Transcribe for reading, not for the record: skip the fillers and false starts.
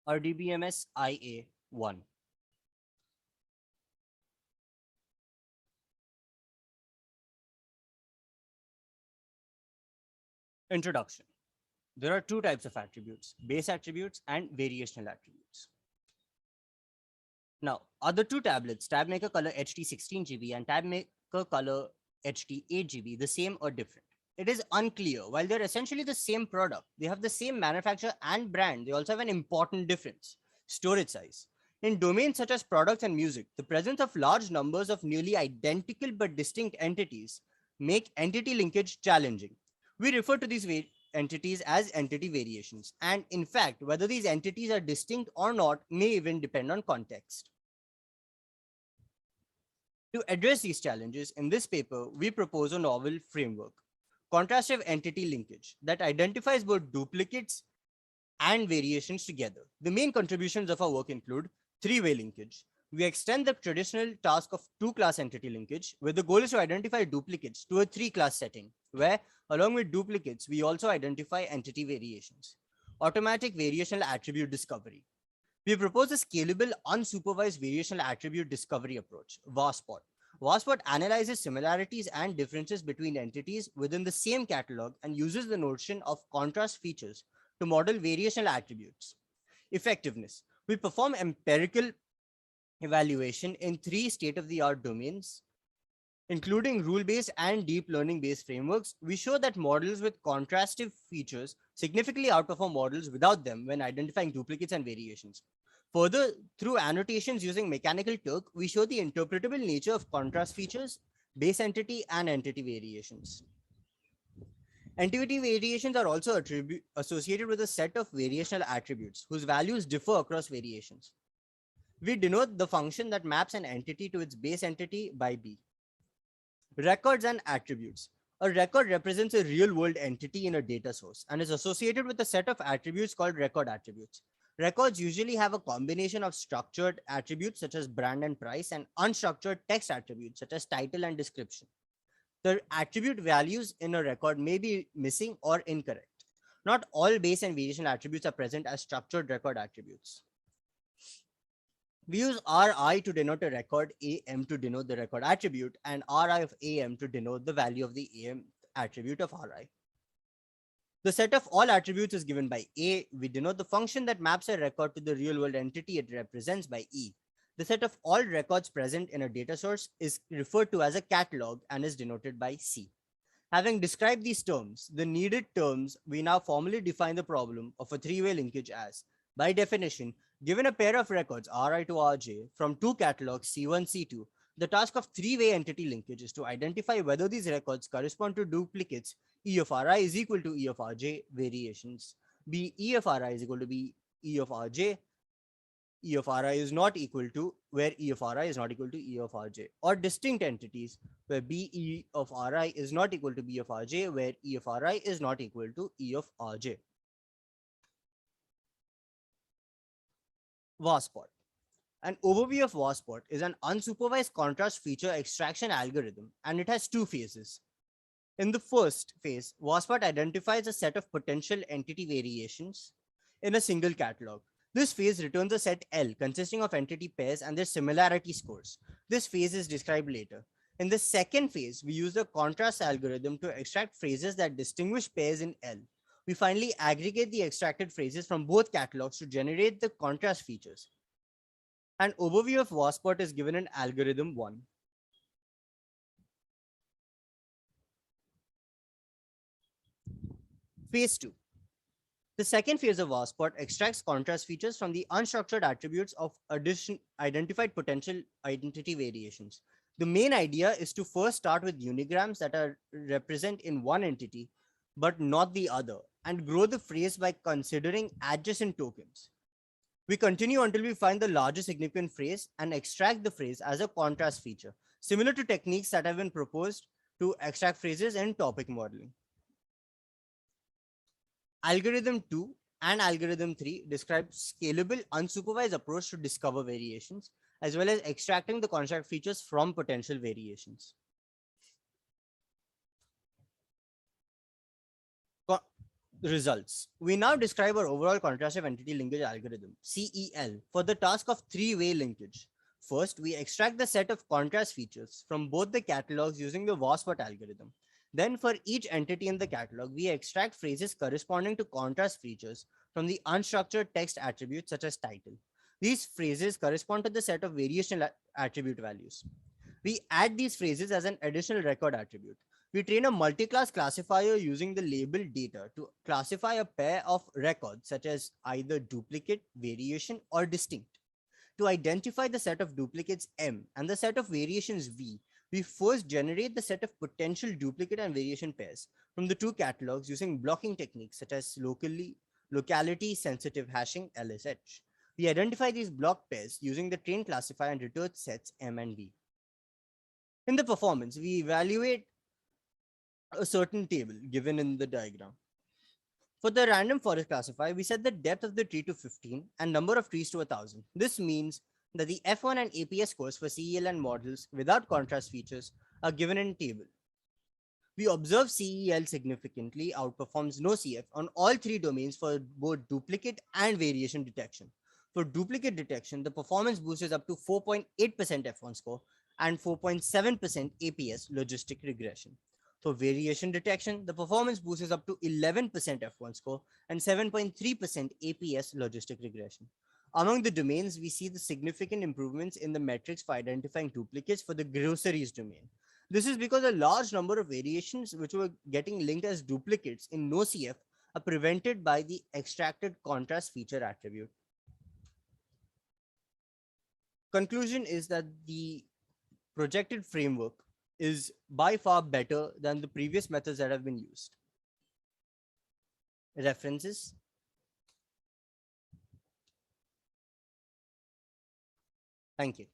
RDBMS IA1. Introduction. There are two types of attributes, base attributes and variational attributes. Now, other two tablets, tab maker color HD 16GB and tab maker color HD 8GB, the same or different? It is unclear. While they're essentially the same product, they have the same manufacturer and brand. They also have an important difference: storage size. In domains such as products and music, the presence of large numbers of nearly identical but distinct entities make entity linkage challenging. We refer to these entities as entity variations. And in fact, whether these entities are distinct or not may even depend on context. To address these challenges, in this paper, we propose a novel framework, contrastive entity linkage, that identifies both duplicates and variations together. The main contributions of our work include three-way linkage. We extend the traditional task of two-class entity linkage, where the goal is to identify duplicates, to a three-class setting, where, along with duplicates, we also identify entity variations. Automatic variational attribute discovery. We propose a scalable, unsupervised variational attribute discovery approach, VARSPOT. VARSPOT analyzes similarities and differences between entities within the same catalog and uses the notion of contrast features to model variational attributes. Effectiveness. We perform empirical evaluation in three state-of-the-art domains, including rule-based and deep learning-based frameworks. We show that models with contrastive features significantly outperform models without them when identifying duplicates and variations. Further, through annotations using mechanical Turk, we show the interpretable nature of contrast features, base entity, and entity variations. Entity variations are also associated with a set of variational attributes whose values differ across variations. We denote the function that maps an entity to its base entity by B. Records and attributes. A record represents a real-world entity in a data source and is associated with a set of attributes called record attributes. Records usually have a combination of structured attributes such as brand and price and unstructured text attributes such as title and description. The attribute values in a record may be missing or incorrect. Not all base and variational attributes are present as structured record attributes. We use Ri to denote a record, Am to denote the record attribute, and Ri of Am to denote the value of the Am attribute of Ri. The set of all attributes is given by A. We denote the function that maps a record to the real-world entity it represents by E. The set of all records present in a data source is referred to as a catalog and is denoted by C. Having described these terms, the needed terms, we now formally define the problem of a three-way linkage as, by definition, given a pair of records Ri to Rj from two catalogs C1, C2, the task of three-way entity linkage is to identify whether these records correspond to duplicates E of Ri is equal to E of Rj variations, B E of Ri is equal to B E of Rj, E of Ri is not equal to, where E of Ri is not equal to E of Rj, or distinct entities where B E of Ri is not equal to B of Rj, where E of Ri is not equal to E of Rj. VARSPOT. An overview of VARSPOT is an unsupervised contrast feature extraction algorithm, and it has two phases. In the first phase, VARSPOT identifies a set of potential entity variations in a single catalog. This phase returns a set L consisting of entity pairs and their similarity scores. This phase is described later. In the second phase, we use the contrast algorithm to extract phrases that distinguish pairs in L. We finally aggregate the extracted phrases from both catalogs to generate the contrast features. An overview of VARSPOT is given in algorithm 1. Phase 2. The second phase of VARSPOT extracts contrast features from the unstructured attributes of identified potential identity variations. The main idea is to first start with unigrams that are represent in one entity, but not the other, and grow the phrase by considering adjacent tokens. We continue until we find the largest significant phrase and extract the phrase as a contrast feature, similar to techniques that have been proposed to extract phrases in topic modeling. Algorithm 2 and algorithm 3 describe scalable, unsupervised approach to discover variations, as well as extracting the contrast features from potential variations. Results. We now describe our overall contrastive entity linkage algorithm, CEL, for the task of three-way linkage. First, we extract the set of contrast features from both the catalogs using the WASPT algorithm. Then, for each entity in the catalog, we extract phrases corresponding to contrast features from the unstructured text attributes such as title. These phrases correspond to the set of variational attribute values. We add these phrases as an additional record attribute. We train a multi-class classifier using the label data to classify a pair of records such as either duplicate, variation, or distinct. To identify the set of duplicates M and the set of variations V, we first generate the set of potential duplicate and variation pairs from the two catalogs using blocking techniques such as locality sensitive hashing LSH. We identify these block pairs using the train classifier and return sets M and V. In the performance, we evaluate a certain table given in the diagram. For the random forest classifier, we set the depth of the tree to 15 and number of trees to 1000. This means that the F1 and APS scores for CEL and models without contrast features are given in table. We observe CEL significantly outperforms NoCF on all three domains for both duplicate and variation detection. For duplicate detection, the performance boost is up to 4.8% F1 score and 4.7% APS logistic regression. For variation detection, the performance boost is up to 11% F1 score and 7.3% APS logistic regression. Among the domains, we see the significant improvements in the metrics for identifying duplicates for the groceries domain. This is because a large number of variations which were getting linked as duplicates in NoCF are prevented by the extracted contrast feature attribute. Conclusion is that the projected framework is by far better than the previous methods that have been used. References. Thank you.